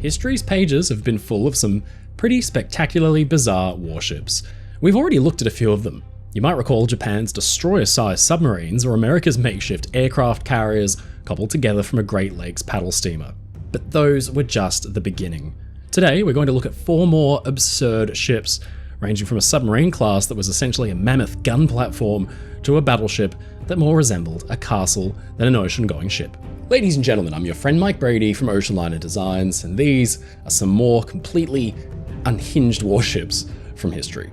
History's pages have been full of some pretty spectacularly bizarre warships. We've already looked at a few of them. You might recall Japan's destroyer-sized submarines or America's makeshift aircraft carriers cobbled together from a Great Lakes paddle steamer. But those were just the beginning. Today, we're going to look at 4 more absurd ships, ranging from a submarine class that was essentially a mammoth gun platform to a battleship that more resembled a castle than an ocean-going ship. Ladies and gentlemen, I'm your friend Mike Brady from Oceanliner Designs, and these are some more completely unhinged warships from history.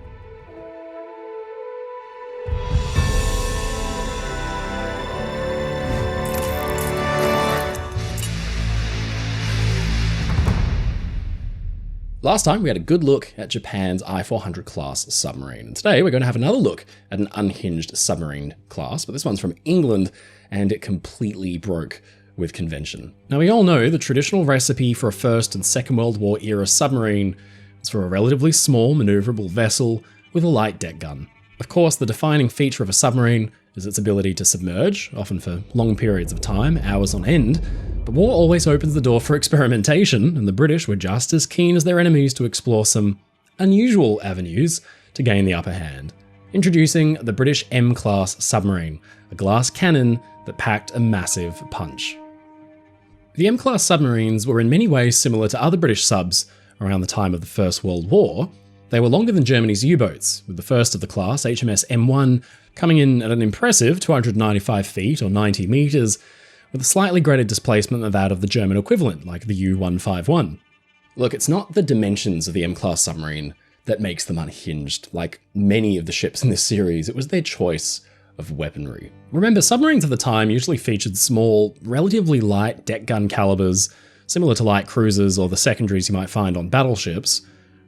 Last time we had a good look at Japan's I-400 class submarine, and today we're going to have another look at an unhinged submarine class, but this one's from England and it completely broke with convention. Now we all know the traditional recipe for a First and Second World War era submarine is for a relatively small maneuverable vessel with a light deck gun. Of course, the defining feature of a submarine is its ability to submerge, often for long periods of time, hours on end. But war always opens the door for experimentation, and the British were just as keen as their enemies to explore some unusual avenues to gain the upper hand. Introducing the British M-class submarine, a glass cannon that packed a massive punch. The M-class submarines were in many ways similar to other British subs around the time of the First World War. They were longer than Germany's U-boats, with the first of the class, HMS M1, coming in at an impressive 295 feet or 90 meters, with a slightly greater displacement than that of the German equivalent, like the U-151. Look, it's not the dimensions of the M-class submarine that makes them unhinged. Like many of the ships in this series, it was their choice of weaponry. Remember, submarines of the time usually featured small, relatively light deck gun calibers, similar to light cruisers or the secondaries you might find on battleships.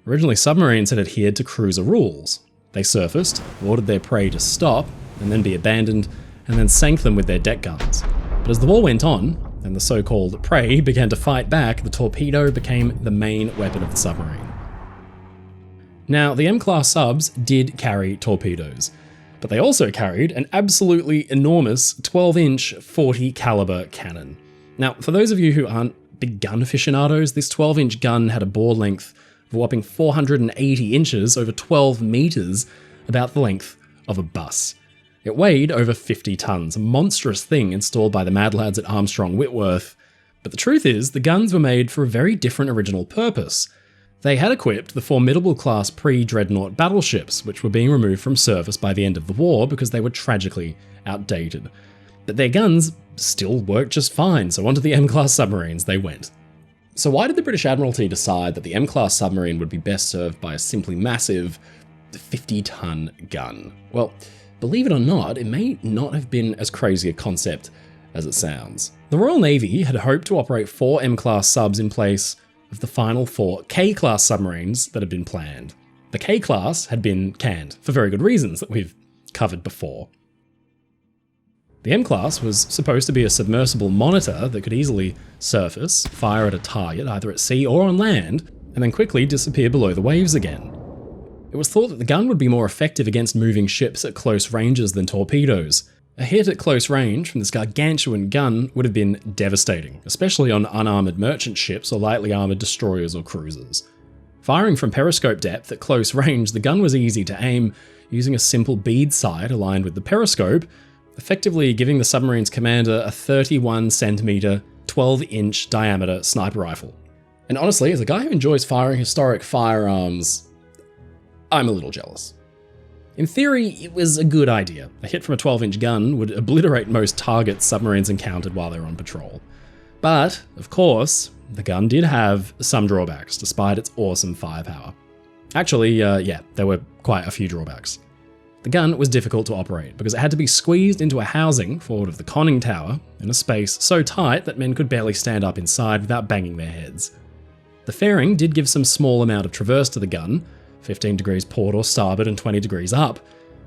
Originally, submarines had adhered to cruiser rules. They surfaced, ordered their prey to stop, and then be abandoned, and then sank them with their deck guns. But as the war went on, and the so-called prey began to fight back, the torpedo became the main weapon of the submarine. Now, the M-class subs did carry torpedoes, but they also carried an absolutely enormous 12-inch 40 caliber cannon. Now, for those of you who aren't big gun aficionados, this 12-inch gun had a bore length of a whopping 480 inches over 12 meters, about the length of a bus. It weighed over 50 tons, a monstrous thing installed by the mad lads at Armstrong Whitworth. But the truth is, the guns were made for a very different original purpose. They had equipped the formidable class pre-dreadnought battleships, which were being removed from service by the end of the war because they were tragically outdated. But their guns still worked just fine, so onto the M-class submarines they went. So why did the British Admiralty decide that the M-class submarine would be best served by a simply massive 50-ton gun? Well, believe it or not, it may not have been as crazy a concept as it sounds. The Royal Navy had hoped to operate 4 M-class subs in place of the final 4 K-class submarines that had been planned. The K-class had been canned, for very good reasons that we've covered before. The M-class was supposed to be a submersible monitor that could easily surface, fire at a target either at sea or on land, and then quickly disappear below the waves again. It was thought that the gun would be more effective against moving ships at close ranges than torpedoes. A hit at close range from this gargantuan gun would have been devastating, especially on unarmoured merchant ships or lightly armoured destroyers or cruisers. Firing from periscope depth at close range, the gun was easy to aim using a simple bead sight aligned with the periscope, effectively giving the submarine's commander a 31 centimeter, 12-inch diameter sniper rifle. And honestly, as a guy who enjoys firing historic firearms, I'm a little jealous. In theory, it was a good idea. A hit from a 12-inch gun would obliterate most targets submarines encountered while they were on patrol. But, of course, the gun did have some drawbacks, despite its awesome firepower. Actually, there were quite a few drawbacks. The gun was difficult to operate because it had to be squeezed into a housing forward of the conning tower in a space so tight that men could barely stand up inside without banging their heads. The fairing did give some small amount of traverse to the gun, 15 degrees port or starboard and 20 degrees up,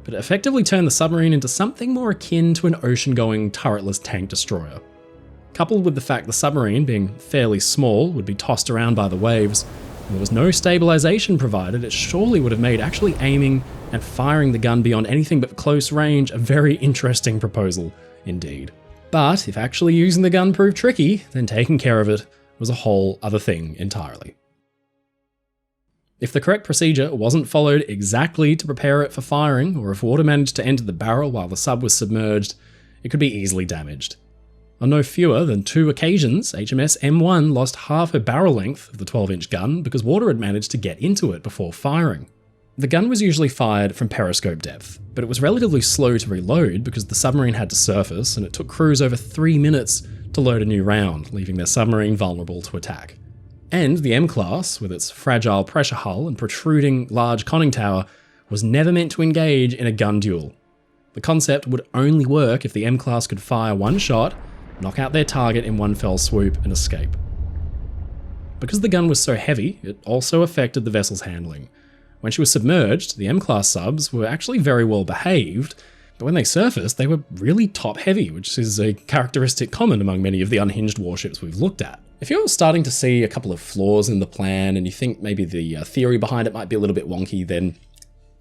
but it effectively turned the submarine into something more akin to an ocean-going turretless tank destroyer. Coupled with the fact the submarine, being fairly small, would be tossed around by the waves, and there was no stabilization provided, it surely would have made actually aiming and firing the gun beyond anything but close range a very interesting proposal indeed. But if actually using the gun proved tricky, then taking care of it was a whole other thing entirely. If the correct procedure wasn't followed exactly to prepare it for firing, or if water managed to enter the barrel while the sub was submerged, it could be easily damaged. On no fewer than 2 occasions, HMS M1 lost half her barrel length of the 12-inch gun because water had managed to get into it before firing. The gun was usually fired from periscope depth, but it was relatively slow to reload because the submarine had to surface, and it took crews over 3 minutes to load a new round, leaving their submarine vulnerable to attack. And the M-class, with its fragile pressure hull and protruding large conning tower, was never meant to engage in a gun duel. The concept would only work if the M-class could fire one shot, knock out their target in one fell swoop, and escape. Because the gun was so heavy, it also affected the vessel's handling. When she was submerged, the M-class subs were actually very well behaved, but when they surfaced, they were really top-heavy, which is a characteristic common among many of the unhinged warships we've looked at. If you're starting to see a couple of flaws in the plan and you think maybe the theory behind it might be a little bit wonky, then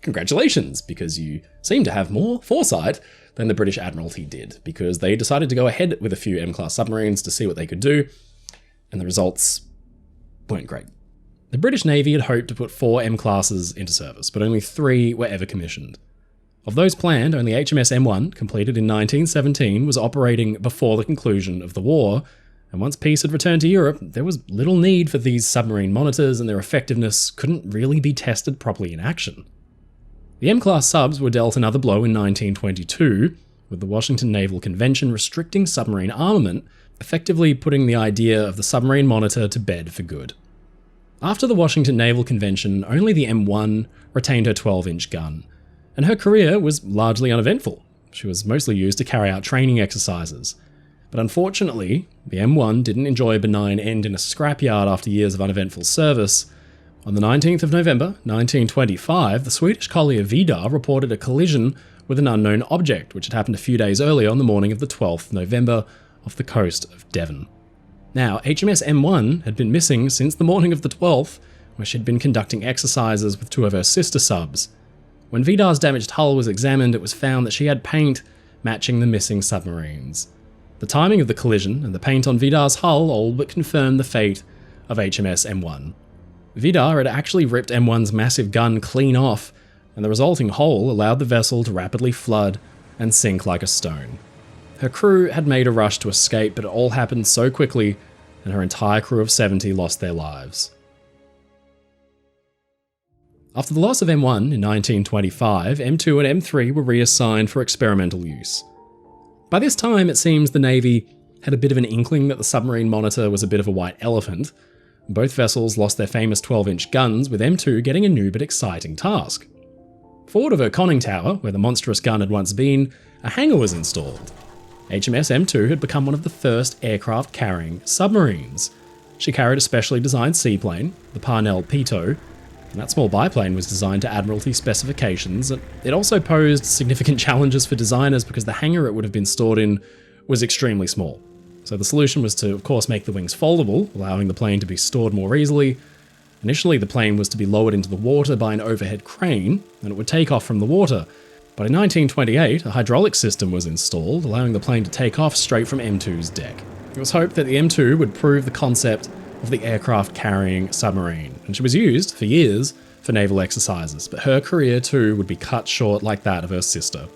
congratulations, because you seem to have more foresight than the British Admiralty did, because they decided to go ahead with a few M-class submarines to see what they could do, and the results weren't great. The British Navy had hoped to put 4 M-classes into service, but only 3 were ever commissioned. Of those planned, only HMS M1, completed in 1917, was operating before the conclusion of the war, and once peace had returned to Europe, there was little need for these submarine monitors, and their effectiveness couldn't really be tested properly in action. The M-class subs were dealt another blow in 1922, with the Washington Naval Convention restricting submarine armament, effectively putting the idea of the submarine monitor to bed for good. After the Washington Naval Convention, only the M1 retained her 12-inch gun, and her career was largely uneventful. She was mostly used to carry out training exercises. But unfortunately, the M1 didn't enjoy a benign end in a scrapyard after years of uneventful service. On the 19th of November, 1925, the Swedish collier Vidar reported a collision with an unknown object, which had happened a few days earlier on the morning of the 12th November off the coast of Devon. Now, HMS M1 had been missing since the morning of the 12th, where she'd been conducting exercises with 2 of her sister subs. When Vidar's damaged hull was examined, it was found that she had paint matching the missing submarines. The timing of the collision and the paint on Vidar's hull all but confirmed the fate of HMS M1. Vidar had actually ripped M1's massive gun clean off, and the resulting hole allowed the vessel to rapidly flood and sink like a stone. Her crew had made a rush to escape, but it all happened so quickly, and her entire crew of 70 lost their lives. After the loss of M1 in 1925, M2 and M3 were reassigned for experimental use. By this time, it seems the Navy had a bit of an inkling that the submarine monitor was a bit of a white elephant. Both vessels lost their famous 12-inch guns, with M2 getting a new but exciting task. Forward of her conning tower, where the monstrous gun had once been, a hangar was installed. HMS M2 had become one of the first aircraft-carrying submarines. She carried a specially designed seaplane, the Parnell Peto, and that small biplane was designed to Admiralty specifications. It also posed significant challenges for designers because the hangar it would have been stored in was extremely small. So the solution was to, of course, make the wings foldable, allowing the plane to be stored more easily. Initially, the plane was to be lowered into the water by an overhead crane, and it would take off from the water. But in 1928, a hydraulic system was installed, allowing the plane to take off straight from M2's deck. It was hoped that the M2 would prove the concept of the aircraft-carrying submarine, and she was used, for years, for naval exercises, but her career too would be cut short like that of her sister.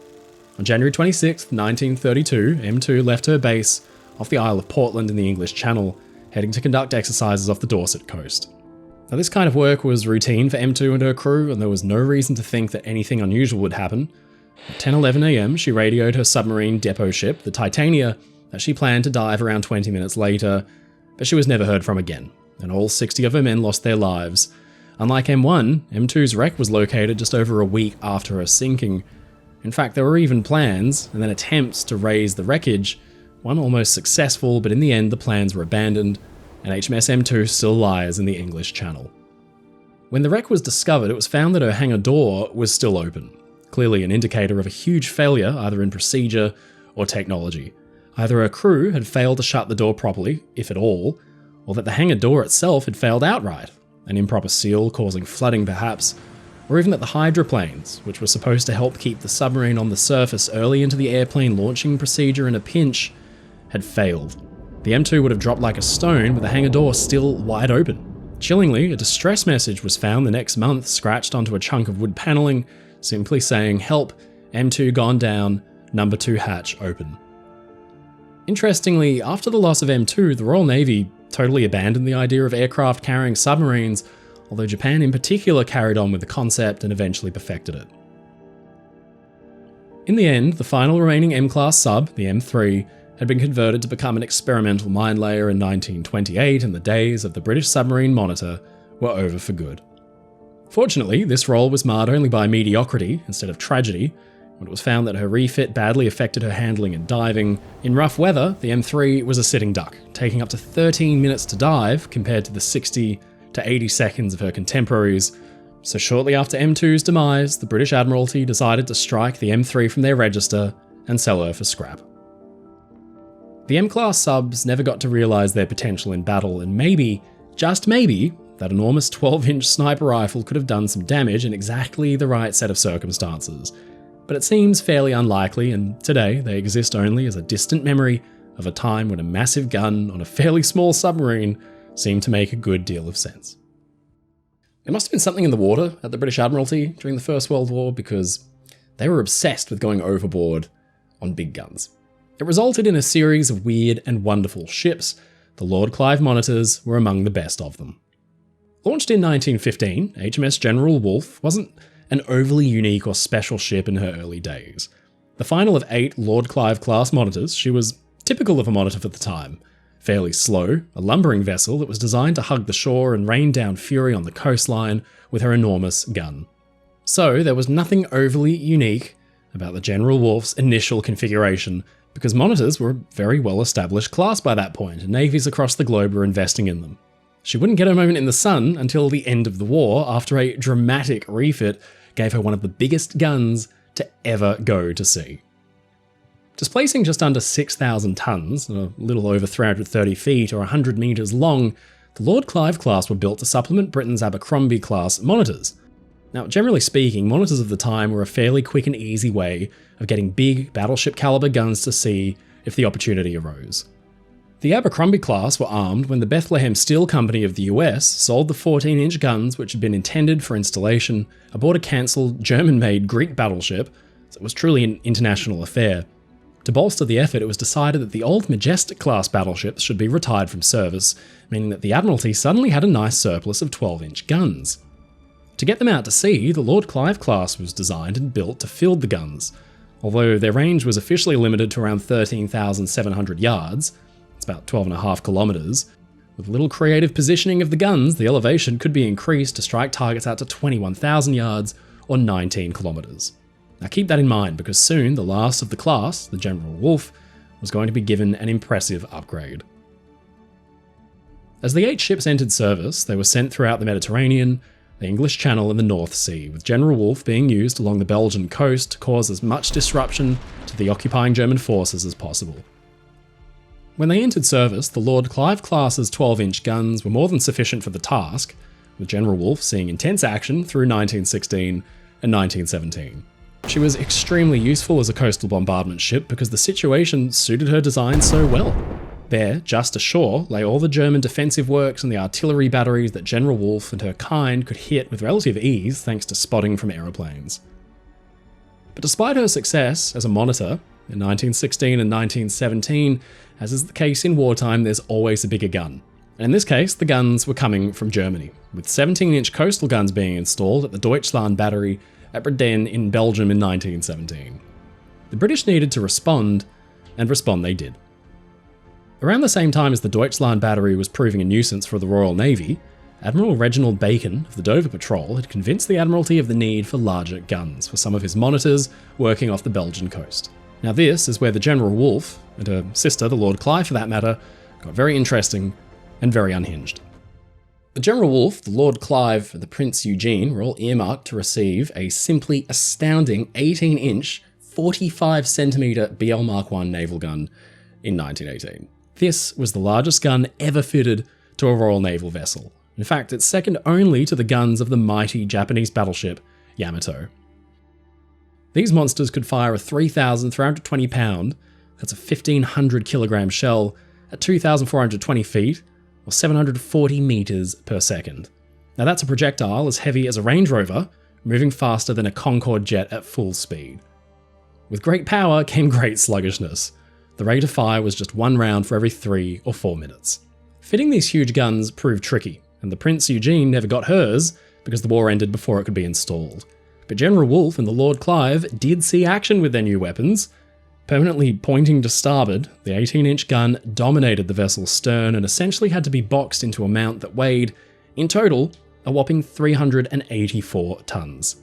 On January 26, 1932, M2 left her base off the Isle of Portland in the English Channel, heading to conduct exercises off the Dorset coast. Now, this kind of work was routine for M2 and her crew, and there was no reason to think that anything unusual would happen. At 10:11 a.m, she radioed her submarine depot ship, the Titania, that she planned to dive around 20 minutes later, but she was never heard from again, and all 60 of her men lost their lives. Unlike M1, M2's wreck was located just over a week after her sinking. In fact, there were even plans, and then attempts to raise the wreckage, one almost successful, but in the end the plans were abandoned, and HMS M2 still lies in the English Channel. When the wreck was discovered, it was found that her hangar door was still open, clearly an indicator of a huge failure either in procedure or technology. Either her crew had failed to shut the door properly, if at all, or that the hangar door itself had failed outright, an improper seal causing flooding perhaps, or even that the hydroplanes, which were supposed to help keep the submarine on the surface early into the airplane launching procedure in a pinch, had failed. The M2 would have dropped like a stone with the hangar door still wide open. Chillingly, a distress message was found the next month scratched onto a chunk of wood paneling, simply saying, "Help, M2 gone down, number 2 hatch open." Interestingly, after the loss of M2, the Royal Navy totally abandoned the idea of aircraft carrying submarines, although Japan in particular carried on with the concept and eventually perfected it. In the end, the final remaining M-class sub, the M3, had been converted to become an experimental mine layer in 1928, and the days of the British Submarine Monitor were over for good. Fortunately, this role was marred only by mediocrity instead of tragedy, when it was found that her refit badly affected her handling and diving. In rough weather, the M3 was a sitting duck, taking up to 13 minutes to dive compared to the 60 to 80 seconds of her contemporaries. So shortly after M2's demise, the British Admiralty decided to strike the M3 from their register and sell her for scrap. The M-class subs never got to realise their potential in battle, and maybe, just maybe, that enormous 12-inch sniper rifle could have done some damage in exactly the right set of circumstances. But it seems fairly unlikely, and today they exist only as a distant memory of a time when a massive gun on a fairly small submarine seemed to make a good deal of sense. There must have been something in the water at the British Admiralty during the First World War, because they were obsessed with going overboard on big guns. It resulted in a series of weird and wonderful ships. The Lord Clive Monitors were among the best of them. Launched in 1915, HMS General Wolfe wasn't an overly unique or special ship in her early days. The final of 8 Lord Clive class monitors, she was typical of a monitor for the time. Fairly slow, a lumbering vessel that was designed to hug the shore and rain down fury on the coastline with her enormous gun. So there was nothing overly unique about the General Wolfe's initial configuration, because monitors were a very well-established class by that point, and navies across the globe were investing in them. She wouldn't get a moment in the sun until the end of the war, after a dramatic refit gave her one of the biggest guns to ever go to sea. Displacing just under 6,000 tons, a little over 330 feet or 100 metres long, the Lord Clive class were built to supplement Britain's Abercrombie class monitors. Now, generally speaking, monitors of the time were a fairly quick and easy way of getting big battleship caliber guns to sea if the opportunity arose. The Abercrombie class were armed when the Bethlehem Steel Company of the US sold the 14-inch guns which had been intended for installation aboard a cancelled German-made Greek battleship, so it was truly an international affair. To bolster the effort, it was decided that the old Majestic-class battleships should be retired from service, meaning that the Admiralty suddenly had a nice surplus of 12-inch guns. To get them out to sea, the Lord Clive class was designed and built to field the guns. Although their range was officially limited to around 13,700 yards, it's about 12.5 kilometres. With a little creative positioning of the guns, the elevation could be increased to strike targets out to 21,000 yards or 19 kilometres. Now keep that in mind, because soon the last of the class, the General Wolfe, was going to be given an impressive upgrade. As the 8 ships entered service, they were sent throughout the Mediterranean, the English Channel and the North Sea, with General Wolfe being used along the Belgian coast to cause as much disruption to the occupying German forces as possible. When they entered service, the Lord Clive class's 12-inch guns were more than sufficient for the task, with General Wolfe seeing intense action through 1916 and 1917. She was extremely useful as a coastal bombardment ship because the situation suited her design so well. There, just ashore, lay all the German defensive works and the artillery batteries that General Wolfe and her kind could hit with relative ease thanks to spotting from aeroplanes. But despite her success as a monitor in 1916 and 1917, as is the case in wartime, there's always a bigger gun. And in this case, the guns were coming from Germany, with 17-inch coastal guns being installed at the Deutschland battery at Breden in Belgium in 1917. The British needed to respond, and respond they did. Around the same time as the Deutschland battery was proving a nuisance for the Royal Navy, Admiral Reginald Bacon of the Dover Patrol had convinced the Admiralty of the need for larger guns for some of his monitors working off the Belgian coast. Now this is where the General Wolfe, and her sister, the Lord Clive for that matter, got very interesting and very unhinged. The General Wolfe, the Lord Clive, and the Prince Eugene were all earmarked to receive a simply astounding 18-inch, 45cm BL Mark I naval gun in 1918. This was the largest gun ever fitted to a Royal Naval vessel. In fact, it's second only to the guns of the mighty Japanese battleship Yamato. These monsters could fire a 3,320 pound, that's a 1,500 kilogram shell, at 2,420 feet, or 740 meters per second. Now that's a projectile as heavy as a Range Rover, moving faster than a Concorde jet at full speed. With great power came great sluggishness. The rate of fire was just 1 round for every 3 or 4 minutes. Fitting these huge guns proved tricky, and the Prince Eugene never got hers because the war ended before it could be installed. But General Wolfe and the Lord Clive did see action with their new weapons. Permanently pointing to starboard, the 18-inch gun dominated the vessel's stern and essentially had to be boxed into a mount that weighed, in total, a whopping 384 tons.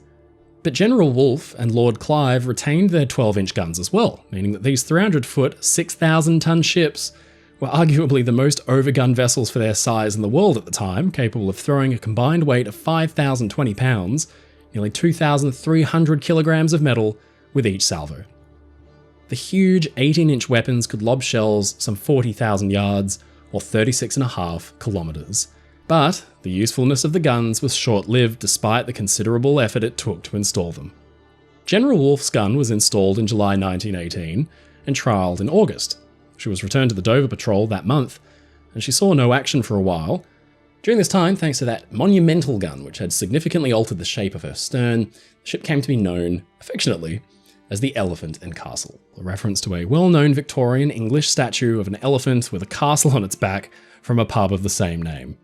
But General Wolfe and Lord Clive retained their 12-inch guns as well, meaning that these 300-foot, 6,000-ton ships were arguably the most overgunned vessels for their size in the world at the time, capable of throwing a combined weight of 5,020 pounds, nearly 2,300 kilograms of metal with each salvo. The huge 18-inch weapons could lob shells some 40,000 yards, or 36.5 kilometers. But the usefulness of the guns was short-lived despite the considerable effort it took to install them. General Wolfe's gun was installed in July 1918 and trialled in August. She was returned to the Dover Patrol that month, and she saw no action for a while. During this time, thanks to that monumental gun which had significantly altered the shape of her stern, the ship came to be known, affectionately, as the Elephant and Castle, a reference to a well-known Victorian English statue of an elephant with a castle on its back from a pub of the same name.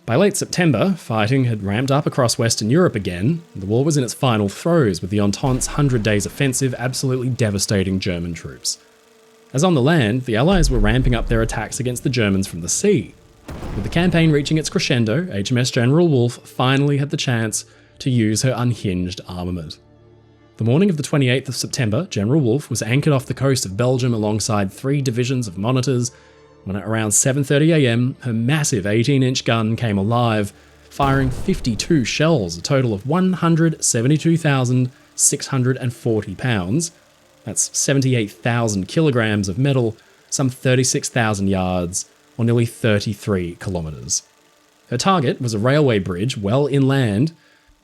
By late September, fighting had ramped up across Western Europe again, and the war was in its final throes with the Entente's 100 Days offensive absolutely devastating German troops. As on the land, the Allies were ramping up their attacks against the Germans from the sea. With the campaign reaching its crescendo, HMS General Wolfe finally had the chance to use her unhinged armament. The morning of the 28th of September, General Wolfe was anchored off the coast of Belgium alongside 3 divisions of monitors, when at around 7:30 am, her massive 18-inch gun came alive, firing 52 shells, a total of 172,640 pounds. That's 78,000 kilograms of metal, some 36,000 yards, or nearly 33 kilometers. Her target was a railway bridge well inland,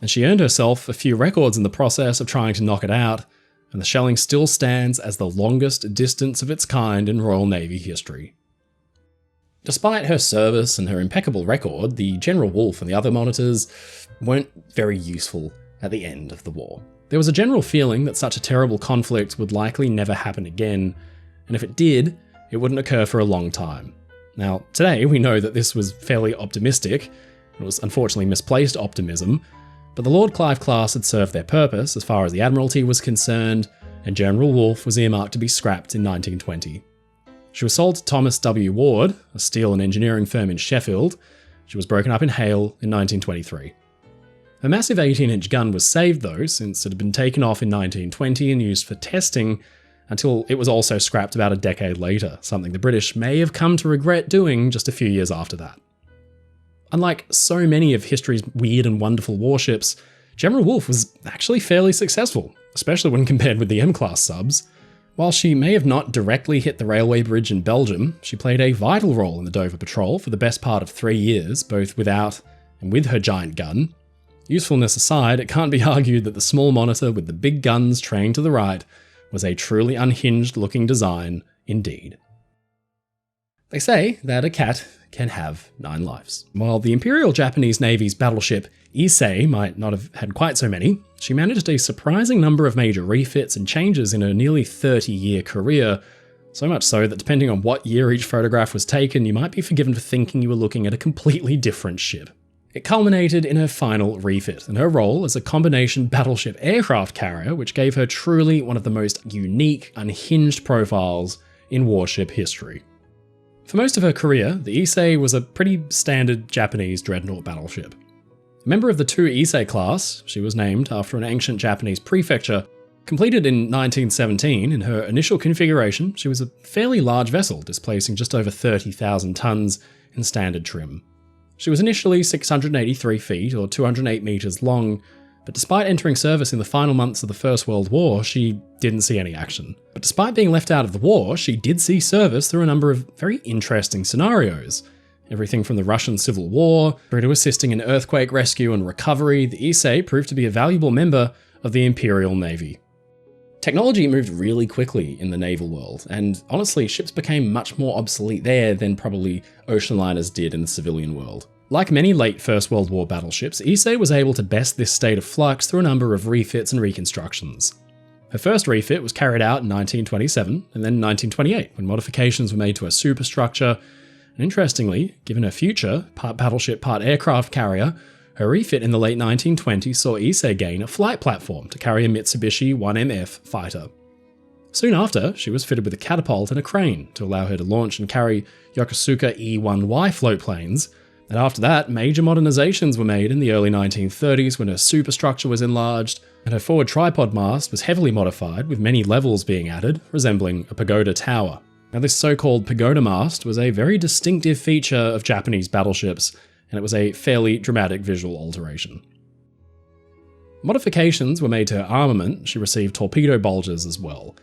and she earned herself a few records in the process of trying to knock it out, and the shelling still stands as the longest distance of its kind in Royal Navy history. Despite her service and her impeccable record, the General Wolfe and the other monitors weren't very useful at the end of the war. There was a general feeling that such a terrible conflict would likely never happen again, and if it did, it wouldn't occur for a long time. Now, today we know that this was fairly optimistic. It was unfortunately misplaced optimism, but the Lord Clive class had served their purpose as far as the Admiralty was concerned, and General Wolfe was earmarked to be scrapped in 1920. She was sold to Thomas W. Ward, a steel and engineering firm in Sheffield. She was broken up in Hale in 1923. Her massive 18-inch gun was saved though, since it had been taken off in 1920 and used for testing, until it was also scrapped about a decade later, something the British may have come to regret doing just a few years after that. Unlike so many of history's weird and wonderful warships, General Wolfe was actually fairly successful, especially when compared with the M-class subs. While she may have not directly hit the railway bridge in Belgium, she played a vital role in the Dover Patrol for the best part of 3 years, both without and with her giant gun. Usefulness aside, it can't be argued that the small monitor with the big guns trained to the right was a truly unhinged-looking design indeed. They say that a cat can have 9 lives. While the Imperial Japanese Navy's battleship Ise might not have had quite so many, she managed a surprising number of major refits and changes in her nearly 30-year career, so much so that depending on what year each photograph was taken, you might be forgiven for thinking you were looking at a completely different ship. It culminated in her final refit, and her role as a combination battleship aircraft carrier, which gave her truly one of the most unique, unhinged profiles in warship history. For most of her career, the Ise was a pretty standard Japanese dreadnought battleship. A member of the 2 Ise class, she was named after an ancient Japanese prefecture. Completed in 1917, in her initial configuration, she was a fairly large vessel, displacing just over 30,000 tons in standard trim. She was initially 683 feet, or 208 meters long, but despite entering service in the final months of the First World War, she didn't see any action. But despite being left out of the war, she did see service through a number of very interesting scenarios. Everything from the Russian Civil War through to assisting in earthquake rescue and recovery, the Ise proved to be a valuable member of the Imperial Navy. Technology moved really quickly in the naval world, and honestly, ships became much more obsolete there than probably ocean liners did in the civilian world. Like many late First World War battleships, Ise was able to best this state of flux through a number of refits and reconstructions. Her first refit was carried out in 1927 and then 1928, when modifications were made to her superstructure. And interestingly, given her future, part battleship, part aircraft carrier, her refit in the late 1920s saw Ise gain a flight platform to carry a Mitsubishi 1MF fighter. Soon after, she was fitted with a catapult and a crane to allow her to launch and carry Yokosuka E-1Y floatplanes, and after that, major modernizations were made in the early 1930s when her superstructure was enlarged, and her forward tripod mast was heavily modified with many levels being added, resembling a pagoda tower. Now this so-called pagoda mast was a very distinctive feature of Japanese battleships, and it was a fairly dramatic visual alteration. Modifications were made to her armament. She received torpedo bulges as well.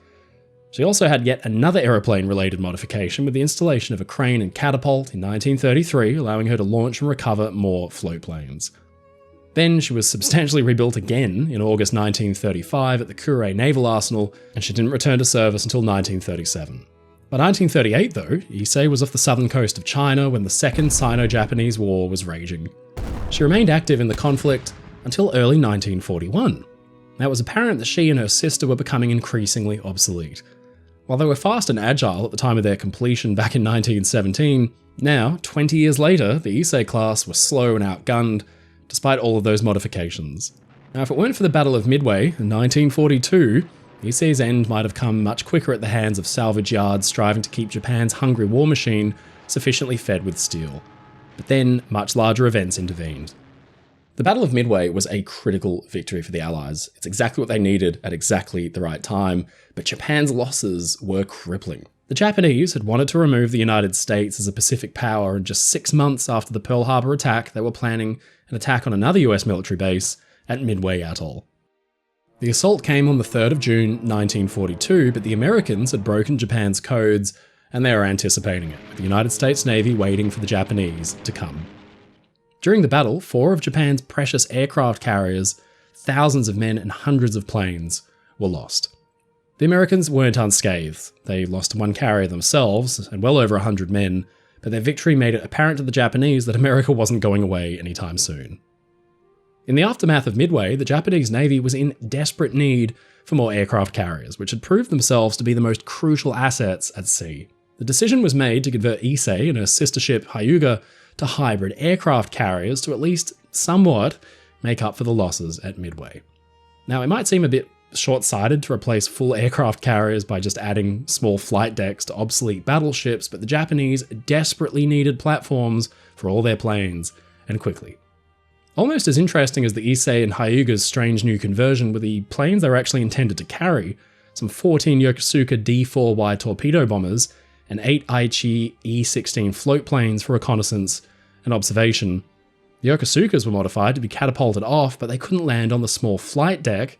She also had yet another aeroplane-related modification with the installation of a crane and catapult in 1933, allowing her to launch and recover more floatplanes. Then she was substantially rebuilt again in August 1935 at the Kure Naval Arsenal, and she didn't return to service until 1937. By 1938, though, Ise was off the southern coast of China when the Second Sino-Japanese War was raging. She remained active in the conflict until early 1941. Now, it was apparent that she and her sister were becoming increasingly obsolete. While they were fast and agile at the time of their completion back in 1917, now, 20 years later, the Ise class was slow and outgunned, despite all of those modifications. Now, if it weren't for the Battle of Midway in 1942, Ise's end might have come much quicker at the hands of salvage yards striving to keep Japan's hungry war machine sufficiently fed with steel. But then, much larger events intervened. The Battle of Midway was a critical victory for the Allies. It's exactly what they needed at exactly the right time, but Japan's losses were crippling. The Japanese had wanted to remove the United States as a Pacific power, and just 6 months after the Pearl Harbor attack, they were planning an attack on another US military base at Midway Atoll. The assault came on the 3rd of June 1942, but the Americans had broken Japan's codes, and they were anticipating it, with the United States Navy waiting for the Japanese to come. During the battle, 4 of Japan's precious aircraft carriers, thousands of men and hundreds of planes were lost. The Americans weren't unscathed. They lost 1 carrier themselves, and well over 100 men, but their victory made it apparent to the Japanese that America wasn't going away anytime soon. In the aftermath of Midway, the Japanese Navy was in desperate need for more aircraft carriers, which had proved themselves to be the most crucial assets at sea. The decision was made to convert Ise and her sister ship Hyuga to hybrid aircraft carriers to at least somewhat make up for the losses at Midway. Now, it might seem a bit short-sighted to replace full aircraft carriers by just adding small flight decks to obsolete battleships, but the Japanese desperately needed platforms for all their planes, and quickly. Almost as interesting as the Ise and Hyuga's strange new conversion were the planes they were actually intended to carry, some 14 Yokosuka D4Y torpedo bombers and 8 Aichi E-16 float planes for reconnaissance and observation. The Yokosukas were modified to be catapulted off, but they couldn't land on the small flight deck.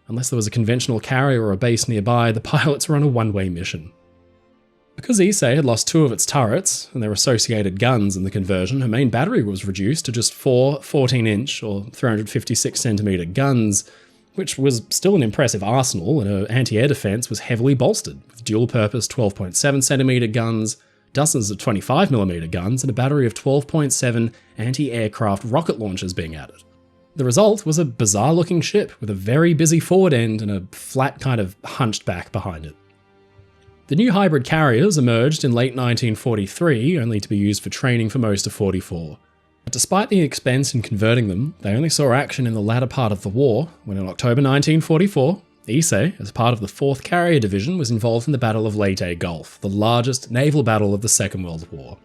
Unless there was a conventional carrier or a base nearby, the pilots were on a one-way mission. Because Ise had lost 2 of its turrets and their associated guns in the conversion, her main battery was reduced to just 4 14-inch or 356cm guns, which was still an impressive arsenal, and her anti-air defense was heavily bolstered with dual-purpose 12.7cm guns, dozens of 25mm guns, and a battery of 12.7 anti-aircraft rocket launchers being added. The result was a bizarre-looking ship with a very busy forward end and a flat kind of hunched back behind it. The new hybrid carriers emerged in late 1943, only to be used for training for most of 44. But despite the expense in converting them, they only saw action in the latter part of the war, when in October 1944, Ise, as part of the 4th Carrier Division, was involved in the Battle of Leyte Gulf, the largest naval battle of the Second World War.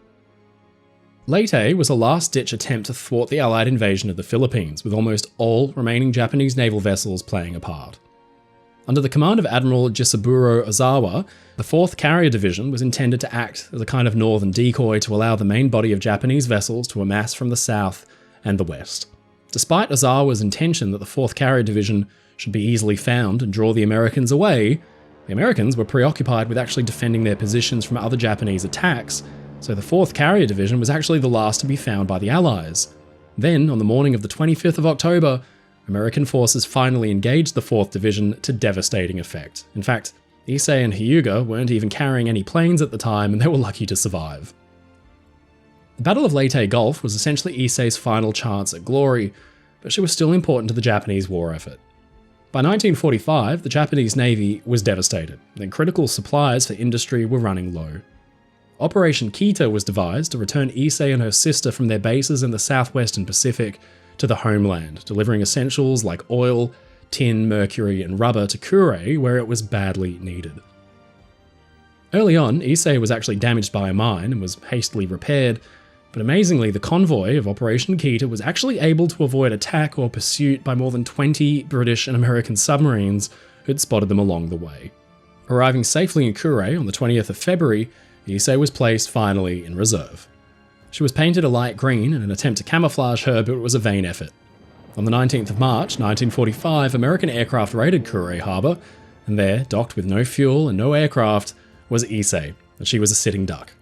Leyte was a last-ditch attempt to thwart the Allied invasion of the Philippines, with almost all remaining Japanese naval vessels playing a part. Under the command of Admiral Jisaburo Ozawa, the 4th Carrier Division was intended to act as a kind of northern decoy to allow the main body of Japanese vessels to amass from the south and the west. Despite Ozawa's intention that the 4th Carrier Division should be easily found and draw the Americans away, the Americans were preoccupied with actually defending their positions from other Japanese attacks, so the 4th Carrier Division was actually the last to be found by the Allies. Then, on the morning of the 25th of October, American forces finally engaged the 4th Division to devastating effect. In fact, Ise and Hyuga weren't even carrying any planes at the time, and they were lucky to survive. The Battle of Leyte Gulf was essentially Ise's final chance at glory, but she was still important to the Japanese war effort. By 1945, the Japanese Navy was devastated, and critical supplies for industry were running low. Operation Kita was devised to return Ise and her sister from their bases in the southwestern Pacific to the homeland, delivering essentials like oil, tin, mercury, and rubber to Kure, where it was badly needed. Early on, Ise was actually damaged by a mine and was hastily repaired, but amazingly, the convoy of Operation Kita was actually able to avoid attack or pursuit by more than 20 British and American submarines who'd spotted them along the way. Arriving safely in Kure on the 20th of February, Ise was placed finally in reserve. She was painted a light green in an attempt to camouflage her, but it was a vain effort. On the 19th of March, 1945, American aircraft raided Kure Harbour, and there, docked with no fuel and no aircraft, was Ise, and she was a sitting duck.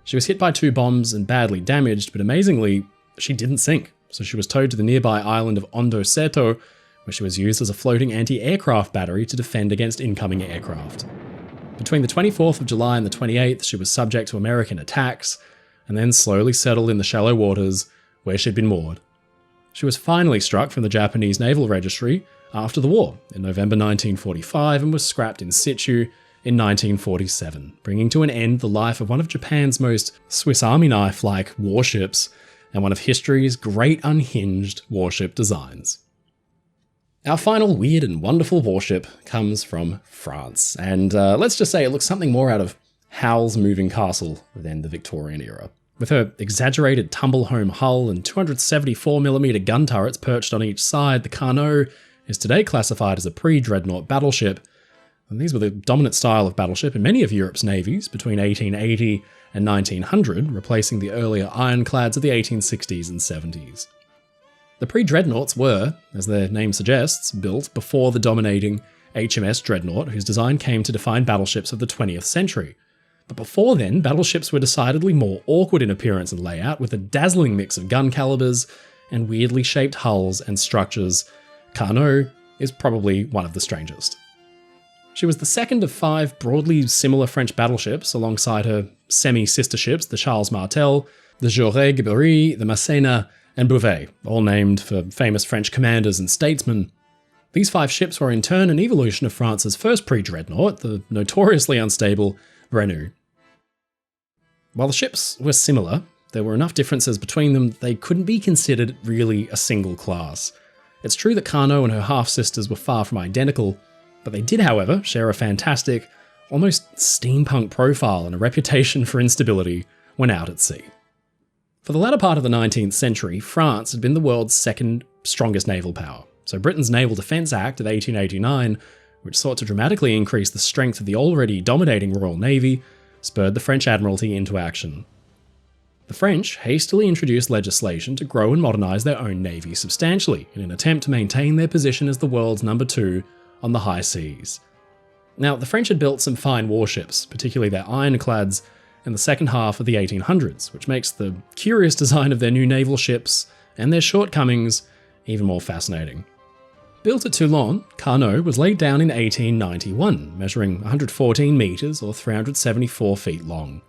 She was hit by 2 bombs and badly damaged, but amazingly, she didn't sink, so she was towed to the nearby island of Ondo Seto, where she was used as a floating anti-aircraft battery to defend against incoming aircraft. Between the 24th of July and the 28th, she was subject to American attacks, and then slowly settled in the shallow waters where she'd been moored. She was finally struck from the Japanese Naval Registry after the war in November 1945 and was scrapped in situ in 1947, bringing to an end the life of one of Japan's most Swiss Army knife-like warships and one of history's great unhinged warship designs. Our final weird and wonderful warship comes from France, and let's just say it looks something more out of Howl's Moving Castle than the Victorian era. With her exaggerated tumble-home hull and 274mm gun turrets perched on each side, the Carnot is today classified as a pre-dreadnought battleship, and these were the dominant style of battleship in many of Europe's navies between 1880 and 1900, replacing the earlier ironclads of the 1860s and 70s. The pre-dreadnoughts were, as their name suggests, built before the dominating HMS Dreadnought, whose design came to define battleships of the 20th century. But before then, battleships were decidedly more awkward in appearance and layout, with a dazzling mix of gun calibers and weirdly shaped hulls and structures. Carnot is probably one of the strangest. She was the second of 5 broadly similar French battleships, alongside her semi-sister ships, the Charles Martel, the Jaurès Guibéry, the Masséna, and Bouvet, all named for famous French commanders and statesmen. These 5 ships were in turn an evolution of France's first pre-dreadnought, the notoriously unstable Brennus. While the ships were similar, there were enough differences between them that they couldn't be considered really a single class. It's true that Carnot and her half-sisters were far from identical, but they did, however, share a fantastic, almost steampunk profile and a reputation for instability when out at sea. For the latter part of the 19th century, France had been the world's second strongest naval power, so Britain's Naval Defence Act of 1889, which sought to dramatically increase the strength of the already dominating Royal Navy, spurred the French Admiralty into action. The French hastily introduced legislation to grow and modernise their own navy substantially in an attempt to maintain their position as the world's number 2 on the high seas. Now, the French had built some fine warships, particularly their ironclads, in the second half of the 1800s, which makes the curious design of their new naval ships and their shortcomings even more fascinating. Built at Toulon, Carnot was laid down in 1891, measuring 114 metres or 374 feet long.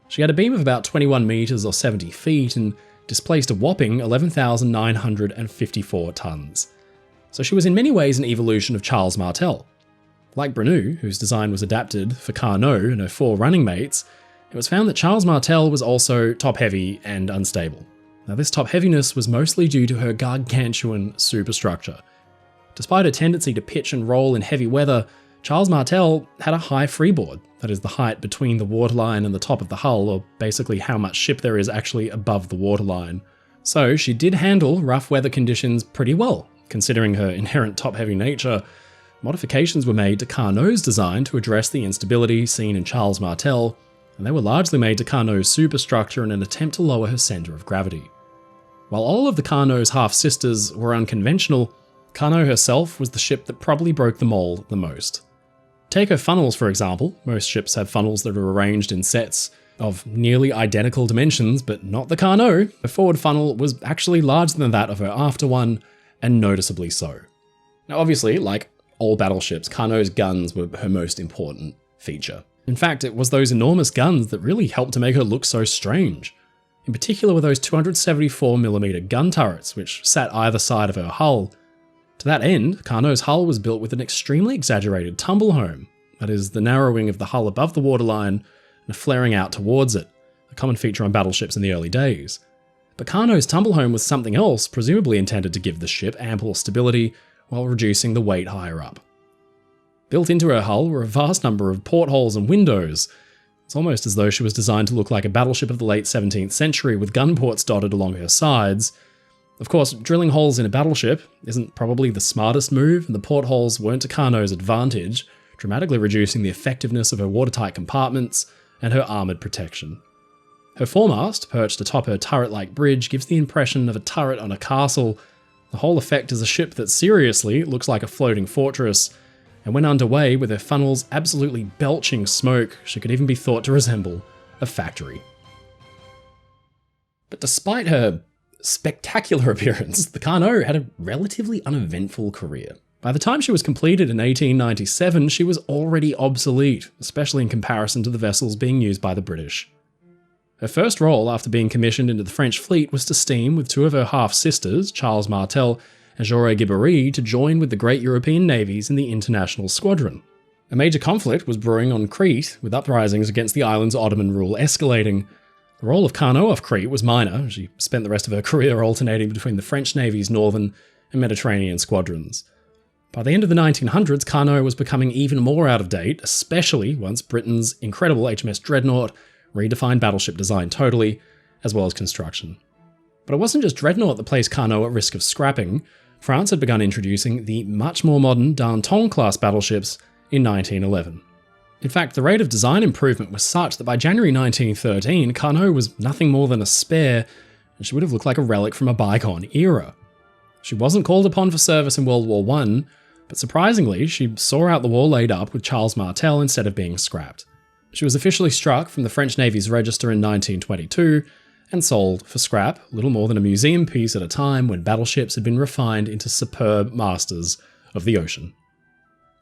She had a beam of about 21 metres or 70 feet and displaced a whopping 11,954 tonnes. So she was in many ways an evolution of Charles Martel. Like Brennus, whose design was adapted for Carnot and her 4 running mates, it was found that Charles Martel was also top-heavy and unstable. Now, this top-heaviness was mostly due to her gargantuan superstructure. Despite her tendency to pitch and roll in heavy weather, Charles Martel had a high freeboard, that is the height between the waterline and the top of the hull, or basically how much ship there is actually above the waterline. So she did handle rough weather conditions pretty well. Considering her inherent top-heavy nature, modifications were made to Carnot's design to address the instability seen in Charles Martel, and they were largely made to Carnot's superstructure in an attempt to lower her centre of gravity. While all of the Carnot's half-sisters were unconventional, Carnot herself was the ship that probably broke the mold the most. Take her funnels, for example. Most ships have funnels that are arranged in sets of nearly identical dimensions, but not the Carnot. Her forward funnel was actually larger than that of her after one, and noticeably so. Now obviously, like all battleships, Carnot's guns were her most important feature. In fact, it was those enormous guns that really helped to make her look so strange. In particular were those 274mm gun turrets, which sat either side of her hull. To that end, Carnot's hull was built with an extremely exaggerated tumble home, that is, the narrowing of the hull above the waterline and a flaring out towards it, a common feature on battleships in the early days. But Carnot's tumble home was something else, presumably intended to give the ship ample stability while reducing the weight higher up. Built into her hull were a vast number of portholes and windows. It's almost as though she was designed to look like a battleship of the late 17th century with gun ports dotted along her sides. Of course, drilling holes in a battleship isn't probably the smartest move, and the portholes weren't to Carnot's advantage, dramatically reducing the effectiveness of her watertight compartments and her armoured protection. Her foremast, perched atop her turret-like bridge, gives the impression of a turret on a castle. The whole effect is a ship that seriously looks like a floating fortress, and when underway, with her funnels absolutely belching smoke, she could even be thought to resemble a factory. But despite her spectacular appearance, the Carnot had a relatively uneventful career. By the time she was completed in 1897, she was already obsolete, especially in comparison to the vessels being used by the British. Her first role after being commissioned into the French fleet was to steam with two of her half-sisters, Charles Martel and Jaurès Guibéry, to join with the great European navies in the International Squadron. A major conflict was brewing on Crete, with uprisings against the island's Ottoman rule escalating. The role of Carnot off Crete was minor. She spent the rest of her career alternating between the French Navy's northern and Mediterranean squadrons. By the end of the 1900s, Carnot was becoming even more out of date, especially once Britain's incredible HMS Dreadnought redefined battleship design totally, as well as construction. But it wasn't just Dreadnought that placed Carnot at risk of scrapping. France had begun introducing the much more modern Danton-class battleships in 1911. In fact, the rate of design improvement was such that by January 1913, Carnot was nothing more than a spare, and she would have looked like a relic from a bygone era. She wasn't called upon for service in World War I, but surprisingly, she saw out the war laid up with Charles Martel instead of being scrapped. She was officially struck from the French Navy's register in 1922 and sold for scrap, little more than a museum piece at a time when battleships had been refined into superb masters of the ocean.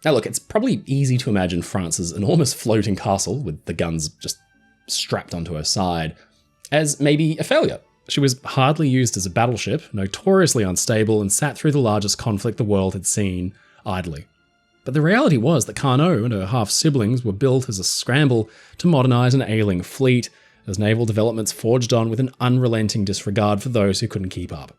Now look, it's probably easy to imagine France's enormous floating castle, with the guns just strapped onto her side, as maybe a failure. She was hardly used as a battleship, notoriously unstable, and sat through the largest conflict the world had seen idly. But the reality was that Carnot and her half-siblings were built as a scramble to modernise an ailing fleet, as naval developments forged on with an unrelenting disregard for those who couldn't keep up.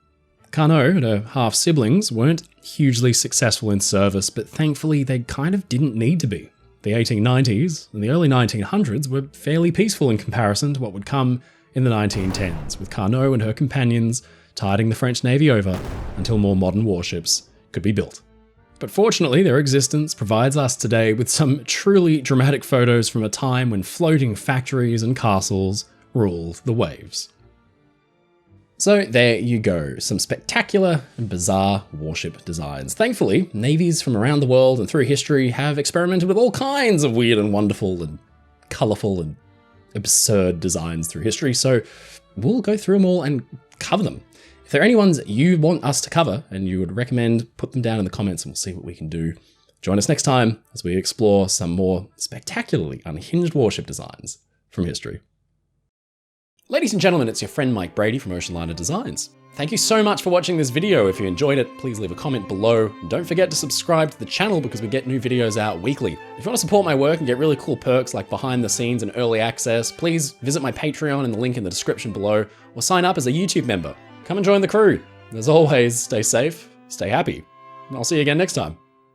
Carnot and her half-siblings weren't hugely successful in service, but thankfully they kind of didn't need to be. The 1890s and the early 1900s were fairly peaceful in comparison to what would come in the 1910s, with Carnot and her companions tiding the French Navy over until more modern warships could be built. But fortunately, their existence provides us today with some truly dramatic photos from a time when floating factories and castles ruled the waves. So there you go, some spectacular and bizarre warship designs. Thankfully, navies from around the world and through history have experimented with all kinds of weird and wonderful and colourful and absurd designs through history, so we'll go through them all and cover them. If there are any ones you want us to cover and you would recommend, put them down in the comments and we'll see what we can do. Join us next time as we explore some more spectacularly unhinged warship designs from history. Ladies and gentlemen, it's your friend Mike Brady from Oceanliner Designs. Thank you so much for watching this video. If you enjoyed it, please leave a comment below. And don't forget to subscribe to the channel because we get new videos out weekly. If you want to support my work and get really cool perks like behind the scenes and early access, please visit my Patreon in the link in the description below, or sign up as a YouTube member. Come and join the crew. As always, stay safe, stay happy, and I'll see you again next time.